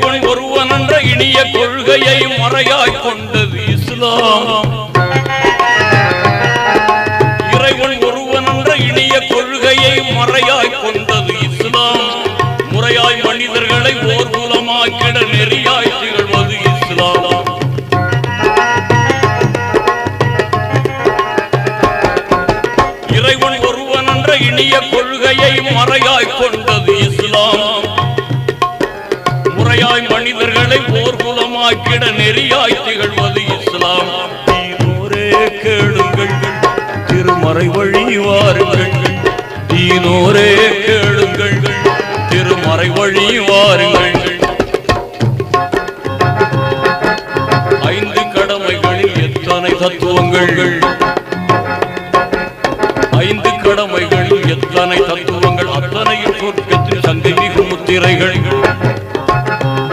ஒருவன் என்ற இனிய கொள்கையை மறையாய் கொண்டது இஸ்லாம். இறைவன் ஒருவன் என்ற இனிய கொள்கையை மறையாய் கொண்டது இஸ்லாம். முறையாய் மனிதர்களை ஓர் குலமாக்கிட நெறியாய் திகழ்வது இஸ்லாம். இறைவன் ஒருவன் என்ற இனிய கொள்கையை மறையாய் கொண்டது இஸ்லாம். முறையாய் மனிதர்களை போர் குலமாக்கிட நெறியாய் திகழ்வது இஸ்லாம். தீனோரே கேளுங்கள், திருமறை வழி வாருங்கள். தீனோரே கேளுங்கள், திருமறை வழி வாருங்கள்.